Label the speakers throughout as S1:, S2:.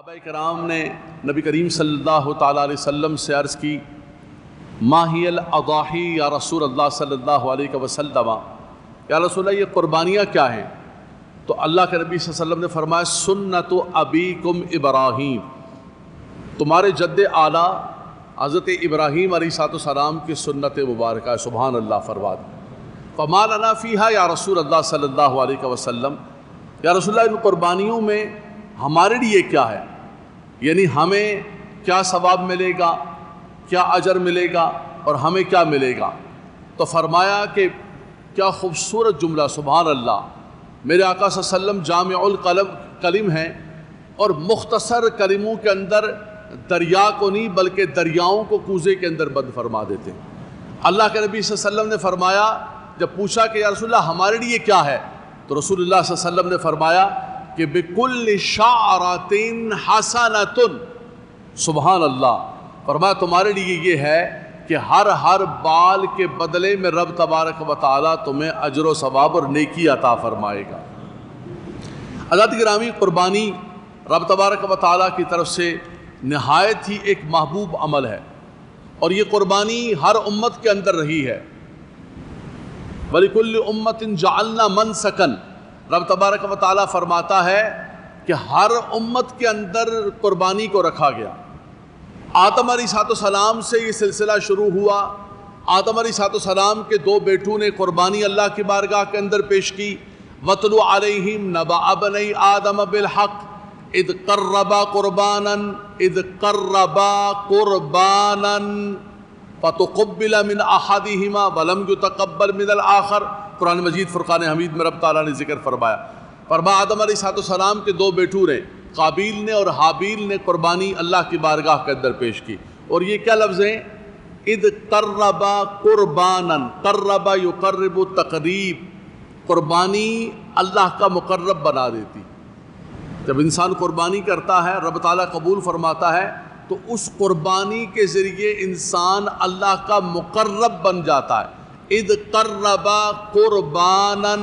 S1: صحابہ کرام نے نبی کریم صلی اللہ تعالیٰ علیہ وسلم سے عرض کی ماہی الاضاحی یا رسول اللہ صلی اللہ علیہ وسلم، یا رسول اللہ یہ قربانیاں کیا ہیں؟ تو اللہ کے نبی صلی اللہ علیہ وسلم نے فرمایا سنت ابیکم ابراہیم، تمہارے جد اعلیٰ حضرت ابراہیم علیہ السلام کی سنت مبارکہ ہے۔ سبحان اللہ فرماد فما لنا فیہا یا رسول اللہ صلی اللہ علیہ وسلم، یا رسول اللہ ان قربانیوں میں ہمارے لیے کیا ہے، یعنی ہمیں کیا ثواب ملے گا، کیا اجر ملے گا اور ہمیں کیا ملے گا؟ تو فرمایا کہ کیا خوبصورت جملہ، سبحان اللہ، میرے آقا صلی اللہ علیہ وسلم جامع الکلم ہیں اور مختصر کلموں کے اندر دریا کو نہیں بلکہ دریاؤں کو کوزے کے اندر بند فرما دیتے ہیں۔ اللہ کے نبی صلی اللہ علیہ وسلم نے فرمایا، جب پوچھا کہ یا رسول اللہ ہمارے لیے کیا ہے، تو رسول اللہ صلی اللہ علیہ وسلم نے فرمایا کہ بِكُلِّ شَعْرَةٍ حَسَنَةٌ، سبحان اللہ، فرمایا تمہارے لیے یہ ہے کہ ہر بال کے بدلے میں رب تبارک و تعالیٰ تمہیں اجر و ثواب اور نیکی عطا فرمائے گا۔ حضرات گرامی، قربانی رب تبارک و تعالیٰ کی طرف سے نہایت ہی ایک محبوب عمل ہے، اور یہ قربانی ہر امت کے اندر رہی ہے۔ وَلِكُلِّ أُمَّةٍ جَعَلْنَا مَنْسَكًا، رب تبارک و تعالیٰ فرماتا ہے کہ ہر امت کے اندر قربانی کو رکھا گیا۔ آدم علیہ السلام سے یہ سلسلہ شروع ہوا۔ آدم علیہ السلام کے دو بیٹوں نے قربانی اللہ کی بارگاہ کے اندر پیش کی۔ وَاتْلُ عَلَيْهِمْ نَبَأَ بَنِي آدَمَ بِالْحَقِّ اِذْ قَرَّبَا قُرْبَانًا فَتُقُبِّلَ مِنْ أَحَدِهِمَا وَلَمْ يُتَقَبَّلْ مِنَ الْآخَرِ۔ قرآن مجید فرقان حمید میں رب تعالیٰ نے ذکر فرمایا، آدم علیہ السلام کے دو بیٹوں نے، قابیل نے اور حابیل نے قربانی اللہ کی بارگاہ کے اندر پیش کی، اور یہ کیا لفظ ہیں؟ اِذْ قَرَّبَا قُرْبَانًا، قَرَّبَ يُقَرِّبُ تقریب، قربانی اللہ کا مقرب بنا دیتی۔ جب انسان قربانی کرتا ہے، رب تعالیٰ قبول فرماتا ہے، تو اس قربانی کے ذریعے انسان اللہ کا مقرب بن جاتا ہے۔ اِذْ قَرَّبَا قُرْبَانًا،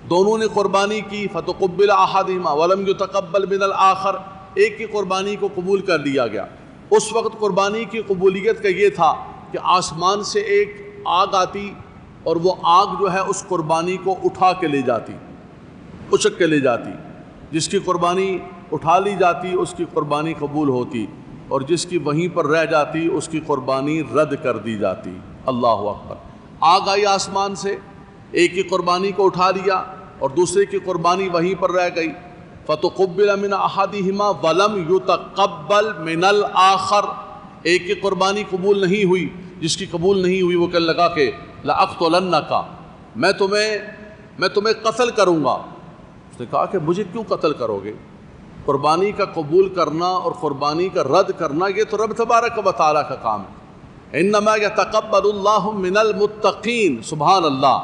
S1: دونوں نے قربانی کی، فَتُقُبِّلَ أَحَدِهِمَا وَلَمْ يُتَقَبَّلْ مِنَ الْآخَرِ، ایک کی قربانی کو قبول کر لیا گیا۔ اس وقت قربانی کی قبولیت کا یہ تھا کہ آسمان سے ایک آگ آتی اور وہ آگ جو ہے اس قربانی کو اٹھا کے لے جاتی، اچک کے لے جاتی۔ جس کی قربانی اٹھا لی جاتی اس کی قربانی قبول ہوتی، اور جس کی وہیں پر رہ جاتی اس کی قربانی رد کر دی جاتی۔ اللہ اکبر۔ آگ آئی آسمان سے، ایک کی قربانی کو اٹھا لیا اور دوسرے کی قربانی وہیں پر رہ گئی۔ فَتُقُبِّلَ مِنْ أَحَدِهِمَا وَلَمْ يُتَقَبَّلْ مِنَ الْآخَرِ، ایک کی قربانی قبول نہیں ہوئی، جس کی قبول نہیں ہوئی وہ کہنے لگا کہ لَأَقْتُلَنَّكَ، میں تمہیں قتل کروں گا۔ اس نے کہا کہ مجھے کیوں قتل کرو گے؟ قربانی کا قبول کرنا اور قربانی کا رد کرنا یہ تو رب تبارک و تعالیٰ کا کام ہے۔ انما یتقبل اللہ من المتقین، سبحان اللہ،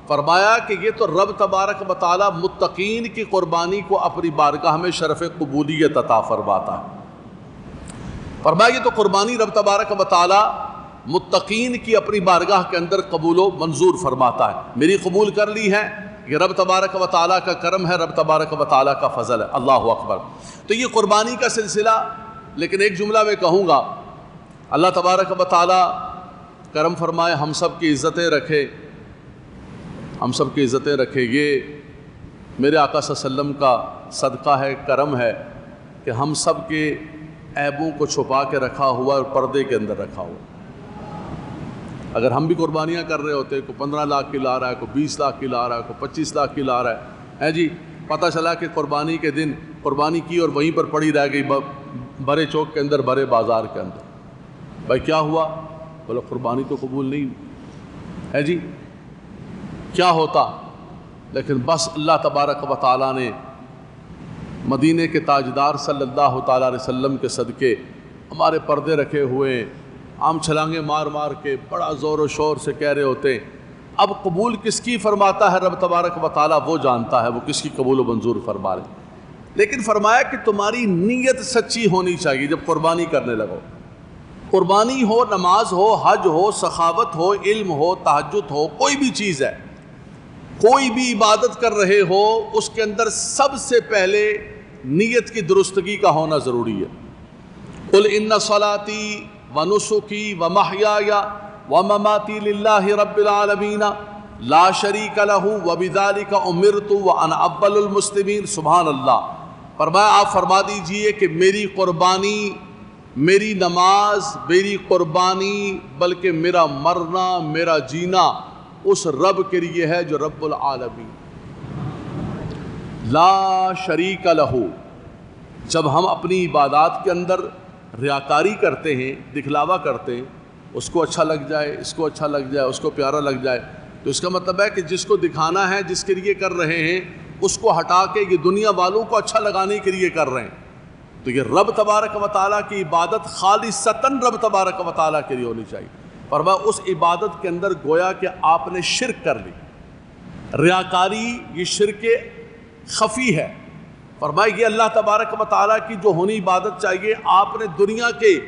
S1: فرمایا کہ یہ تو رب تبارک و تعالیٰ متقین کی قربانی کو اپنی بارگاہ میں شرف قبولیت عطا فرماتا ہے۔ فرمایا یہ تو قربانی رب تبارک و تعالیٰ متقین کی اپنی بارگاہ کے اندر قبول و منظور فرماتا ہے۔ میری قبول کر لی ہے، یہ رب تبارک و تعالیٰ کا کرم ہے، رب تبارک و تعالیٰ کا فضل ہے۔ اللہ اکبر۔ تو یہ قربانی کا سلسلہ، لیکن ایک جملہ میں کہوں گا، اللہ تبارک و تعالیٰ کرم فرمائے، ہم سب کی عزتیں رکھے، ہم سب کی عزتیں رکھے۔ یہ میرے آقا صلی اللہ علیہ وسلم کا صدقہ ہے، کرم ہے کہ ہم سب کے عیبوں کو چھپا کے رکھا ہوا اور پردے کے اندر رکھا ہوا۔ اگر ہم بھی قربانیاں کر رہے ہوتے، کوئی 15 لاکھ کی لا رہا ہے، کوئی 20 لاکھ کی لا رہا ہے، کوئی 25 لاکھ کی لا رہا ہے جی، پتہ چلا کہ قربانی کے دن قربانی کی اور وہیں پر پڑی رہ گئی بڑے چوک کے اندر، بڑے بازار کے اندر، بھائی کیا ہوا؟ بولے قربانی تو قبول نہیں ہے جی، کیا ہوتا؟ لیکن بس اللہ تبارک و تعالیٰ نے مدینے کے تاجدار صلی اللہ تعالیٰ علیہ وسلم کے صدقے ہمارے پردے رکھے ہوئے، ہم چھلانگیں مار مار کے بڑا زور و شور سے کہہ رہے ہوتے ہیں۔ اب قبول کس کی فرماتا ہے رب تبارک و تعالیٰ، وہ جانتا ہے وہ کس کی قبول و منظور فرما رہے۔ لیکن فرمایا کہ تمہاری نیت سچی ہونی چاہیے جب قربانی کرنے لگو۔ قربانی ہو، نماز ہو، حج ہو، سخاوت ہو، علم ہو، تہجد ہو، کوئی بھی چیز ہے، کوئی بھی عبادت کر رہے ہو، اس کے اندر سب سے پہلے نیت کی درستگی کا ہونا ضروری ہے۔ قل ان صلاتی و نسکی و محیای و مماتی للہ رب العالمین لا شریک لہ و بذالک امرت وانا اول المسلمین۔ سبحان اللہ۔ فرمایا آپ فرما دیجئے کہ میری قربانی، میری نماز، میری قربانی، بلکہ میرا مرنا، میرا جینا اس رب کے لیے ہے جو رب العالمین، لا شریک لہ۔ جب ہم اپنی عبادات کے اندر ریاکاری کرتے ہیں، دکھلاوا کرتے ہیں، اس کو اچھا لگ جائے، اس کو اچھا لگ جائے، اس کو پیارا لگ جائے، تو اس کا مطلب ہے کہ جس کو دکھانا ہے، جس کے لیے کر رہے ہیں، اس کو ہٹا کے یہ دنیا والوں کو اچھا لگانے کے لیے کر رہے ہیں، تو یہ رب تبارک و تعالیٰ کی عبادت خالصتاً رب تبارک و تعالیٰ کے لیے ہونی چاہیے۔ فرمایا اس عبادت کے اندر گویا کہ آپ نے شرک کر لی، ریاکاری یہ شرک خفی ہے۔ فرمایا یہ اللہ تبارک و تعالیٰ کی جو ہونی عبادت چاہیے، آپ نے دنیا کے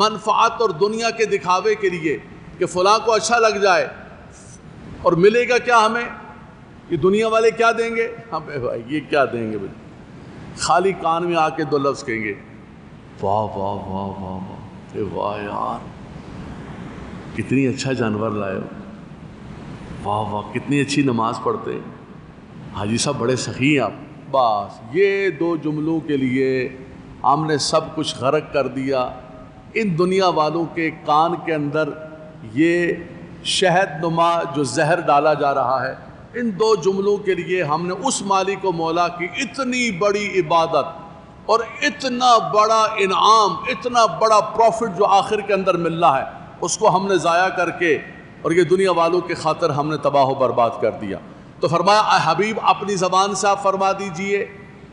S1: منفعت اور دنیا کے دکھاوے کے لیے کہ فلاں کو اچھا لگ جائے، اور ملے گا کیا ہمیں؟ یہ دنیا والے کیا دیں گے؟ ہمیں بھائی یہ کیا دیں گے؟ خالی کان میں آ کے دو لفظ کہیں گے، واہ واہ واہ واہ واہ، واہ یار کتنی اچھا جانور لائے ہو، واہ واہ کتنی اچھی نماز پڑھتے ہیں، حاجی صاحب بڑے سخی ہیں آپ۔ بس یہ دو جملوں کے لیے ہم نے سب کچھ غرق کر دیا۔ ان دنیا والوں کے کان کے اندر یہ شہد نما جو زہر ڈالا جا رہا ہے، ان دو جملوں کے لیے ہم نے اس مالک و مولا کی اتنی بڑی عبادت اور اتنا بڑا انعام، اتنا بڑا پروفٹ جو آخر کے اندر مل رہا ہے، اس کو ہم نے ضائع کر کے اور یہ دنیا والوں کے خاطر ہم نے تباہ و برباد کر دیا۔ تو فرمایا اے حبیب اپنی زبان سے آپ فرما دیجئے،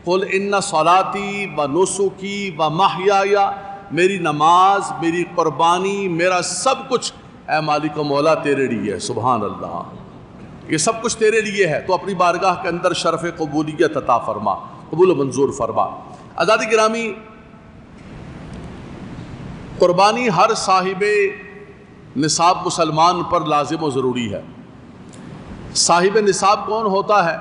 S1: قل ان صلاتی و نسکی و محیای، میری نماز، میری قربانی، میرا سب کچھ اے مالک و مولا تیرے لیے ہے۔ سبحان اللہ، یہ سب کچھ تیرے لیے ہے، تو اپنی بارگاہ کے اندر شرف قبولیت عطا فرما، قبول و منظور فرما۔ عزیزان گرامی، قربانی ہر صاحب نصاب مسلمان پر لازم و ضروری ہے۔ صاحب نصاب کون ہوتا ہے؟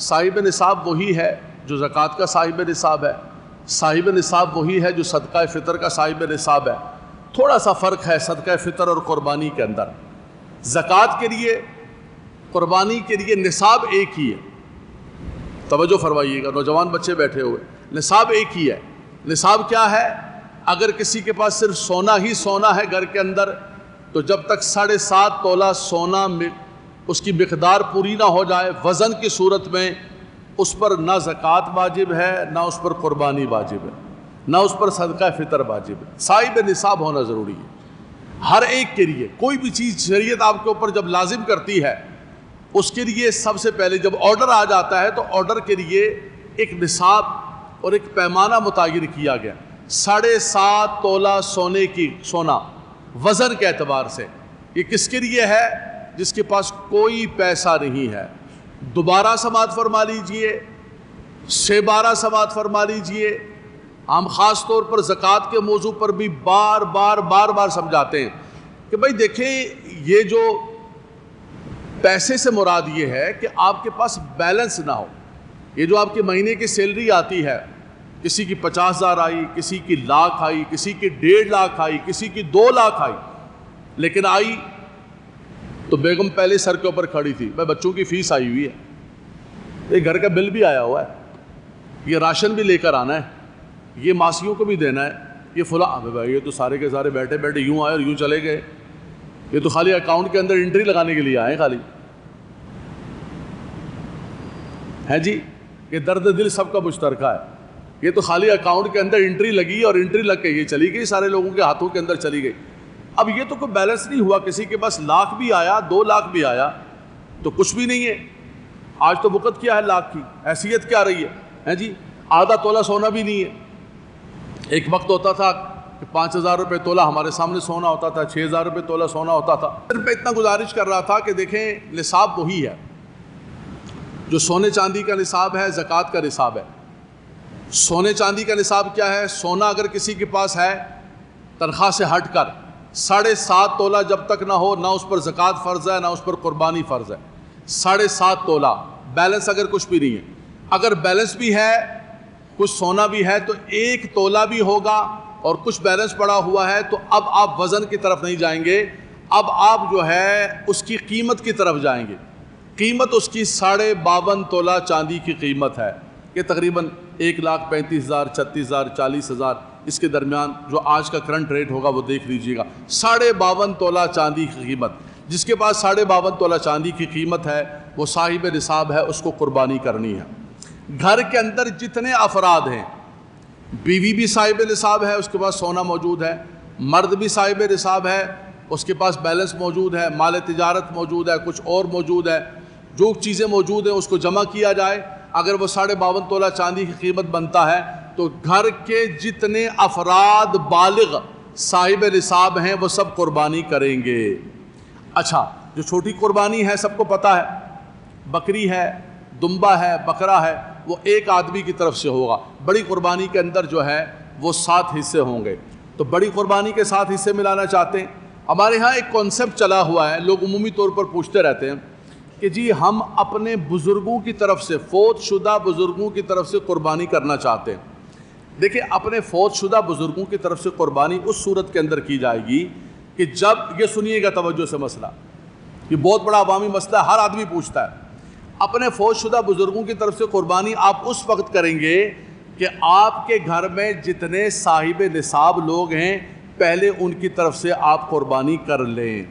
S1: صاحب نصاب وہی ہے جو زکوٰۃ کا صاحب نصاب ہے، صاحب نصاب وہی ہے جو صدقہ فطر کا صاحب نصاب ہے۔ تھوڑا سا فرق ہے صدقہ فطر اور قربانی کے اندر۔ زکوٰۃ کے لیے، قربانی کے لیے نصاب ایک ہی ہے۔ توجہ فرمائیے گا، نوجوان بچے بیٹھے ہوئے، نصاب ایک ہی ہے۔ نصاب کیا ہے؟ اگر کسی کے پاس صرف سونا ہی سونا ہے گھر کے اندر، تو جب تک 7.5 تولہ سونا اس کی مقدار پوری نہ ہو جائے وزن کی صورت میں، اس پر نہ زکوٰۃ واجب ہے، نہ اس پر قربانی واجب ہے، نہ اس پر صدقہ فطر واجب ہے۔ صاحب نصاب ہونا ضروری ہے ہر ایک کے لیے۔ کوئی بھی چیز شریعت آپ کے اوپر جب لازم کرتی ہے، اس کے لیے سب سے پہلے جب آرڈر آ جاتا ہے تو آرڈر کے لیے ایک نصاب اور ایک پیمانہ متعین کیا گیا۔ 7.5 تولہ سونا وزن کے اعتبار سے، یہ کس کے لیے ہے؟ جس کے پاس کوئی پیسہ نہیں ہے۔ دوبارہ سماعت فرما لیجئے، 12 سماعت فرما لیجئے۔ ہم خاص طور پر زکوٰۃ کے موضوع پر بھی بار بار سمجھاتے ہیں کہ بھائی دیکھیں، یہ جو پیسے سے مراد یہ ہے کہ آپ کے پاس بیلنس نہ ہو۔ یہ جو آپ کے مہینے کی سیلری آتی ہے، کسی کی 50,000 آئی، کسی کی 1,00,000 آئی، کسی کی 1.5 لاکھ آئی، کسی کی 2 لاکھ آئی، لیکن آئی تو بیگم پہلے سر کے اوپر کھڑی تھی، بھائی بچوں کی فیس آئی ہوئی ہے، یہ گھر کا بل بھی آیا ہوا ہے، یہ راشن بھی لے کر آنا ہے، یہ ماسیوں کو بھی دینا ہے، یہ فلاں، بھائی یہ تو سارے کے سارے بیٹھے بیٹھے یوں آئے اور یوں چلے گئے، یہ تو خالی اکاؤنٹ کے اندر انٹری لگانے کے لیے آئے خالی ہے جی۔ یہ درد دل سب کا مشترکہ ہے، یہ تو خالی اکاؤنٹ کے اندر انٹری لگی اور انٹری لگ کے یہ چلی گئی، سارے لوگوں کے ہاتھوں کے اندر چلی گئی۔ اب یہ تو کوئی بیلنس نہیں ہوا، کسی کے پاس 1,00,000 بھی آیا، 2 لاکھ بھی آیا تو کچھ بھی نہیں ہے۔ آج تو وقت کیا ہے 1,00,000 کی، حیثیت کیا رہی ہے جی؟ آدھا تولہ سونا بھی نہیں ہے۔ ایک وقت ہوتا تھا کہ 5,000 روپے تولہ ہمارے سامنے سونا ہوتا تھا، 6,000 روپے تولہ سونا ہوتا تھا۔ صرف اتنا گزارش کر رہا تھا کہ دیکھیں نصاب وہی ہے جو سونے چاندی کا نصاب ہے، زکوٰۃ کا نصاب ہے۔ سونے چاندی کا نصاب کیا ہے؟ سونا اگر کسی کے پاس ہے تنخواہ سے ہٹ کر 7.5 تولہ جب تک نہ ہو، نہ اس پر زکوٰۃ فرض ہے، نہ اس پر قربانی فرض ہے۔ 7.5 تولہ بیلنس اگر کچھ بھی نہیں ہے، اگر بیلنس بھی ہے کچھ سونا بھی ہے تو 1 تولہ بھی ہوگا اور کچھ بیلنس پڑا ہوا ہے، تو اب آپ وزن کی طرف نہیں جائیں گے، اب آپ جو ہے اس کی قیمت کی طرف جائیں گے۔ قیمت اس کی 52.5 تولہ چاندی کی قیمت ہے، کہ تقریباً 1,35,000 36,000 40,000 اس کے درمیان جو آج کا کرنٹ ریٹ ہوگا وہ دیکھ لیجئے گا۔ 52.5 تولہ چاندی کی قیمت، جس کے پاس 52.5 تولہ چاندی کی قیمت ہے وہ صاحب نصاب ہے، اس کو قربانی کرنی ہے۔ گھر کے اندر جتنے افراد ہیں، بیوی بھی صاحب نصاب ہے، اس کے پاس سونا موجود ہے، مرد بھی صاحب نصاب ہے، اس کے پاس بیلنس موجود ہے، مال تجارت موجود ہے، کچھ اور موجود ہے، جو چیزیں موجود ہیں اس کو جمع کیا جائے، اگر وہ 52.5 تولہ چاندی کی قیمت بنتا ہے تو گھر کے جتنے افراد بالغ صاحب نصاب ہیں وہ سب قربانی کریں گے۔ اچھا، جو چھوٹی قربانی ہے سب کو پتہ ہے، بکری ہے، دمبا ہے، بکرا ہے، وہ 1 آدمی کی طرف سے ہوگا۔ بڑی قربانی کے اندر جو ہے وہ 7 حصے ہوں گے، تو بڑی قربانی کے 7 حصے ملانا چاہتے ہیں۔ ہمارے ہاں ایک کانسیپٹ چلا ہوا ہے، لوگ عمومی طور پر پوچھتے رہتے ہیں کہ جی ہم اپنے بزرگوں کی طرف سے، فوت شدہ بزرگوں کی طرف سے قربانی کرنا چاہتے ہیں۔ دیکھیں، اپنے فوت شدہ بزرگوں کی طرف سے قربانی اس صورت کے اندر کی جائے گی کہ جب، یہ سنیے گا توجہ سے مسئلہ، یہ بہت بڑا عوامی مسئلہ ہے، ہر آدمی پوچھتا ہے۔ اپنے فوت شدہ بزرگوں کی طرف سے قربانی آپ اس وقت کریں گے کہ آپ کے گھر میں جتنے صاحب نصاب لوگ ہیں پہلے ان کی طرف سے آپ قربانی کر لیں۔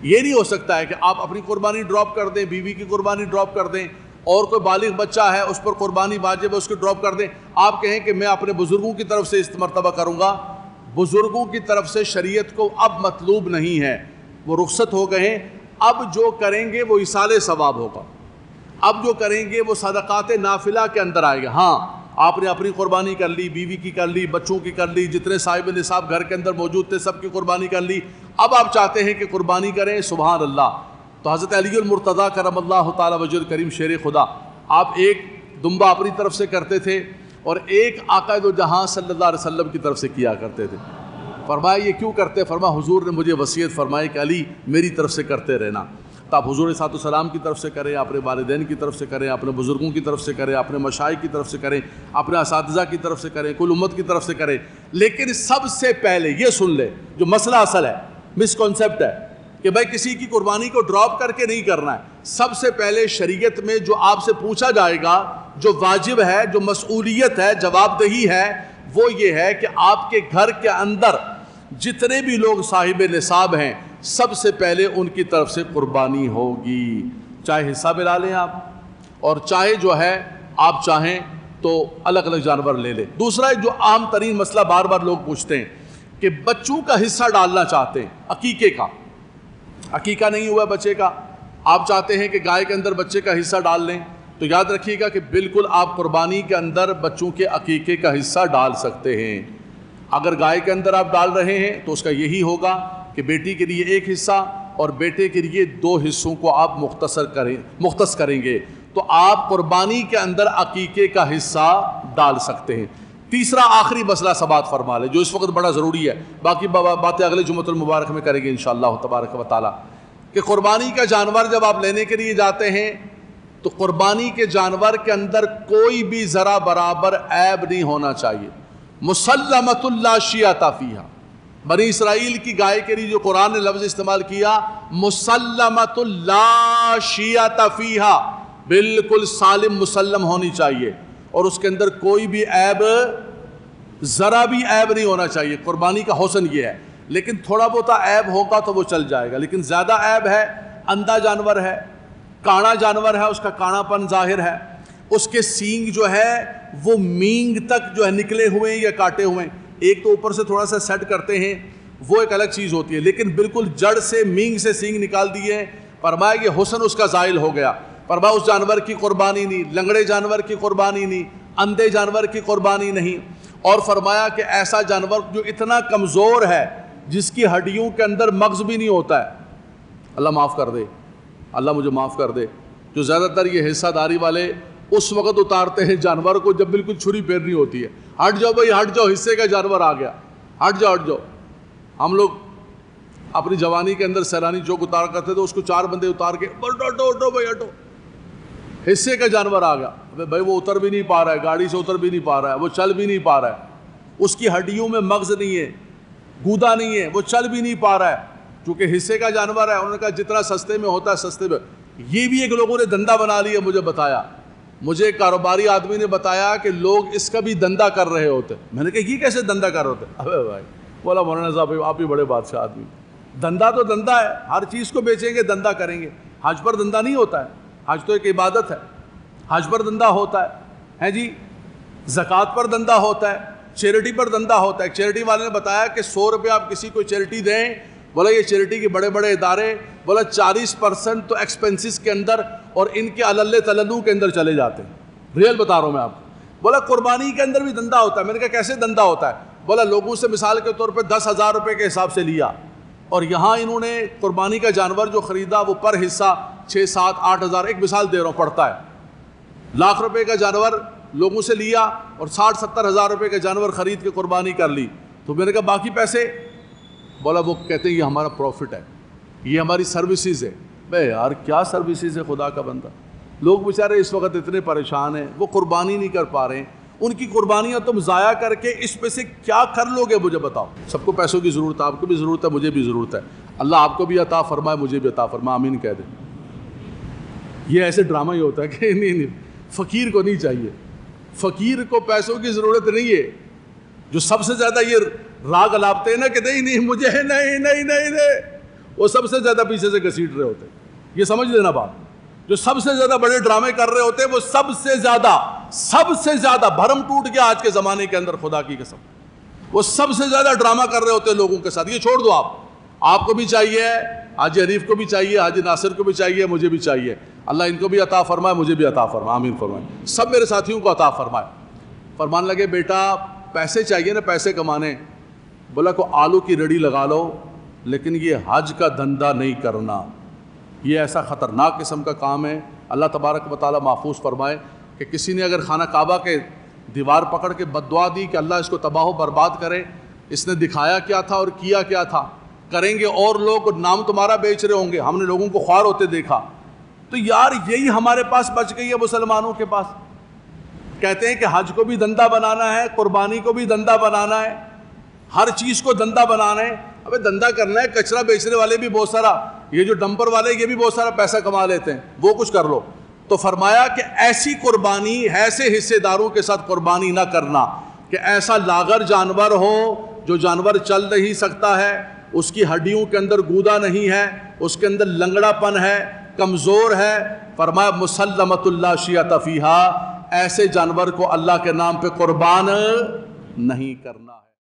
S1: یہ نہیں ہو سکتا ہے کہ آپ اپنی قربانی ڈراپ کر دیں، بیوی کی قربانی ڈراپ کر دیں، اور کوئی بالغ بچہ ہے اس پر قربانی واجب ہے اس کو ڈراپ کر دیں، آپ کہیں کہ میں اپنے بزرگوں کی طرف سے اس مرتبہ کروں گا۔ بزرگوں کی طرف سے شریعت کو اب مطلوب نہیں ہے، وہ رخصت ہو گئے ہیں۔ اب جو کریں گے وہ ایصال ثواب ہوگا، اب جو کریں گے وہ صدقات نافلہ کے اندر آئے گا۔ ہاں، آپ نے اپنی قربانی کر لی، بیوی کی کر لی، بچوں کی کر لی، جتنے صاحب نصاب گھر کے اندر موجود تھے سب کی قربانی کر لی، اب آپ چاہتے ہیں کہ قربانی کریں، سبحان اللہ۔ تو حضرت علی المرتضیٰ کرم اللہ تعالی وجہ الکریم شیر خدا، آپ ایک دمبا اپنی طرف سے کرتے تھے اور ایک آقا دو جہاں صلی اللہ علیہ وسلم کی طرف سے کیا کرتے تھے۔ فرمایا یہ کیوں کرتے؟ فرمایا حضور نے مجھے وصیت فرمائی کہ علی میری طرف سے کرتے رہنا۔ تو آپ حضور صلی اللہ علیہ وسلم کی طرف سے کریں، اپنے والدین کی طرف سے کریں، اپنے بزرگوں کی طرف سے کریں، اپنے مشائخ کی طرف سے کریں، اپنے اساتذہ کی طرف سے کریں، کل امت کی طرف سے کریں، لیکن سب سے پہلے یہ سن لے، جو مسئلہ اصل ہے، مس کنسیپٹ ہے کہ بھائی کسی کی قربانی کو ڈراپ کر کے نہیں کرنا ہے۔ سب سے پہلے شریعت میں جو آپ سے پوچھا جائے گا، جو واجب ہے، جو مسئولیت ہے، جواب دہی ہے، وہ یہ ہے کہ آپ کے گھر کے اندر جتنے بھی لوگ صاحب نصاب ہیں سب سے پہلے ان کی طرف سے قربانی ہوگی، چاہے حصہ ملا لیں آپ، اور چاہے جو ہے آپ چاہیں تو الگ الگ جانور لے لیں۔ دوسرا جو عام ترین مسئلہ بار بار لوگ پوچھتے ہیں کہ بچوں کا حصہ ڈالنا چاہتے ہیں، عقیقے کا، عقیقہ نہیں ہوا بچے کا، آپ چاہتے ہیں کہ گائے کے اندر بچے کا حصہ ڈال لیں، تو یاد رکھیے گا کہ بالکل آپ قربانی کے اندر بچوں کے عقیقے کا حصہ ڈال سکتے ہیں۔ اگر گائے کے اندر آپ ڈال رہے ہیں تو اس کا یہی ہوگا کہ بیٹی کے لیے 1 حصہ اور بیٹے کے لیے 2 حصوں کو آپ مختص کریں گے، تو آپ قربانی کے اندر عقیقے کا حصہ ڈال سکتے ہیں۔ تیسرا آخری مسئلہ سماعت فرما لیں، جو اس وقت بڑا ضروری ہے، باقی باتیں اگلے جمعۃ المبارک میں کریں گے انشاءاللہ تبارک و تعالی، کہ قربانی کا جانور جب آپ لینے کے لیے جاتے ہیں تو قربانی کے جانور کے اندر کوئی بھی ذرا برابر عیب نہیں ہونا چاہیے۔ مسلمۃ لا شیۃ فیہا، بنی اسرائیل کی گائے کے لیے جو قرآن نے لفظ استعمال کیا، مسلمۃ لا شیۃ فیہا، بالکل سالم مسلم ہونی چاہیے، اور اس کے اندر کوئی بھی عیب، ذرا بھی عیب نہیں ہونا چاہیے۔ قربانی کا حسن یہ ہے، لیکن تھوڑا بہت عیب ہوگا تو وہ چل جائے گا، لیکن زیادہ عیب ہے، اندھا جانور ہے، کانا جانور ہے، اس کا کانا پن ظاہر ہے، اس کے سینگ جو ہے وہ مینگ تک جو ہے نکلے ہوئے ہیں یا کاٹے ہوئے ہیں، ایک تو اوپر سے تھوڑا سا سیٹ کرتے ہیں، وہ ایک الگ چیز ہوتی ہے، لیکن بالکل جڑ سے مینگ سے سینگ نکال دیے، فرمایا یہ حسن اس کا زائل ہو گیا، فرمایا اس جانور کی قربانی نہیں، لنگڑے جانور کی قربانی نہیں، اندھے جانور کی قربانی نہیں، اور فرمایا کہ ایسا جانور جو اتنا کمزور ہے، جس کی ہڈیوں کے اندر مغز بھی نہیں ہوتا ہے، اللہ معاف کر دے، اللہ مجھے معاف کر دے، جو زیادہ تر یہ حصہ داری والے اس وقت اتارتے ہیں جانور کو جب بالکل چھری پھیرنی ہوتی ہے، ہٹ جاؤ بھائی ہٹ جاؤ، حصے کا جانور آ گیا، ہٹ جاؤ ہٹ جاؤ۔ ہم لوگ اپنی جوانی کے اندر سیلانی چوک اتار کرتے تو اس کو 4 بندے اتار کے ہٹو ہٹو بھائی ہٹو، حصے کا جانور آ گیا، بھائی وہ اتر بھی نہیں پا رہا ہے، گاڑی سے اتر بھی نہیں پا رہا ہے، وہ چل بھی نہیں پا رہا ہے، اس کی ہڈیوں میں مغز نہیں ہے، گودا نہیں ہے، وہ چل بھی نہیں پا رہا ہے، چونکہ حصے کا جانور ہے۔ انہوں نے کہا جتنا سستے میں ہوتا ہے سستے میں۔ یہ بھی ایک لوگوں نے دندہ بنا لیا، مجھے بتایا، مجھے ایک کاروباری آدمی نے بتایا کہ لوگ اس کا بھی دندہ کر رہے ہوتے۔ میں نے کہا یہ کیسے دندہ کر رہے ہوتے؟ ابے بھائی، بولا مولانا صاحب آپ ہی بڑے بادشاہ آدمی، دندہ تو دندہ ہے، ہر چیز کو بیچیں گے دندہ کریں گے۔ حج پر دندہ نہیں ہوتا ہے، حج تو ایک عبادت ہے، حج پر دندہ ہوتا ہے جی، زکوٰۃ پر دندہ ہوتا ہے، چیریٹی پر دندہ ہوتا ہے۔ ایک چیریٹی والے نے بتایا کہ 100 روپے آپ کسی کو چیریٹی دیں، بولا یہ چیریٹی کے بڑے بڑے ادارے، بولا 40% تو ایکسپنسز کے اندر اور ان کے علل تللو کے اندر چلے جاتے ہیں۔ ریئل بتا رہا ہوں میں آپ کو۔ بولا قربانی کے اندر بھی دندہ ہوتا ہے۔ میں نے کہا کیسے دندہ ہوتا ہے؟ بولا لوگوں سے مثال کے طور پہ 10,000 روپے کے حساب سے لیا، اور یہاں انہوں نے قربانی کا جانور جو خریدا وہ پر حصہ 6، 7، 8,000، ایک مثال دے رہا ہوں، پڑتا ہے۔ لاکھ روپے کا جانور لوگوں سے لیا اور 60-70 ہزار روپے کا جانور خرید کے قربانی کر لی۔ تو میں نے کہا باقی پیسے؟ بولا وہ کہتے ہیں یہ ہمارا پروفٹ ہے، یہ ہماری سروسز ہے۔ بے یار کیا سروسز ہے خدا کا بندہ؟ لوگ بیچارے اس وقت اتنے پریشان ہیں، وہ قربانی نہیں کر پا رہے ہیں، ان کی قربانیاں تم ضائع کر کے اس پہ سے کیا کر لو گے؟ مجھے بتاؤ۔ سب کو پیسوں کی ضرورت ہے، آپ کو بھی ضرورت ہے، مجھے بھی ضرورت ہے۔ اللہ آپ کو بھی عطا فرمائے، مجھے بھی عطا فرمائے، آمین کہہ دیں۔ یہ ایسے ڈرامہ ہی ہوتا ہے کہ نہیں، فقیر کو نہیں چاہیے، فقیر کو پیسوں کی ضرورت نہیں ہے۔ جو سب سے زیادہ یہ راگ الاپتے ہیں نا کہ نہیں مجھے نہیں، وہ سب سے زیادہ پیچھے سے گھسیٹ رہے ہوتے ہیں۔ یہ سمجھ لینا بات، جو سب سے زیادہ بڑے ڈرامے کر رہے ہوتے ہیں وہ سب سے زیادہ بھرم ٹوٹ گیا آج کے زمانے کے اندر، خدا کی قسم، وہ سب سے زیادہ ڈرامہ کر رہے ہوتے ہیں لوگوں کے ساتھ۔ یہ چھوڑ دو، آپ کو بھی چاہیے، حاجی حریف کو بھی چاہیے، حاجی ناصر کو بھی چاہیے، مجھے بھی چاہیے۔ اللہ ان کو بھی عطا فرمائے، مجھے بھی عطا فرمائے، آمین فرمائے، سب میرے ساتھیوں کو عطا فرمائے۔ فرمان لگے بیٹا پیسے چاہیے نا، پیسے کمانے، بولا کو آلو کی ریڑھی لگا لو، لیکن یہ حج کا دھندا نہیں کرنا، یہ ایسا خطرناک قسم کا کام ہے۔ اللہ تبارک و تعالیٰ محفوظ فرمائے کہ کسی نے اگر خانہ کعبہ کے دیوار پکڑ کے بد دعا دی کہ اللہ اس کو تباہ و برباد کرے، اس نے دکھایا کیا تھا اور کیا کیا تھا، کریں گے اور لوگ نام تمہارا بیچ رہے ہوں گے، ہم نے لوگوں کو خوار ہوتے دیکھا۔ تو یار یہی ہمارے پاس بچ گئی ہے مسلمانوں کے پاس، کہتے ہیں کہ حج کو بھی دندہ بنانا ہے، قربانی کو بھی دندہ بنانا ہے، ہر چیز کو دندہ بنانا ہے۔ ابے دندہ کرنا ہے، کچرا بیچنے والے بھی بہت سارا، یہ جو ڈمپر والے یہ بھی بہت سارا پیسہ کما لیتے ہیں، وہ کچھ کر لو۔ تو فرمایا کہ ایسی قربانی ایسے حصے داروں کے ساتھ قربانی نہ کرنا کہ ایسا لاغر جانور ہو جو جانور چل نہیں سکتا ہے، اس کی ہڈیوں کے اندر گودا نہیں ہے، اس کے اندر لنگڑا پن ہے، کمزور ہے۔ فرمایا مسلمۃ اللہ شیعۃ فیہا، ایسے جانور کو اللہ کے نام پہ قربان نہیں کرنا ہے۔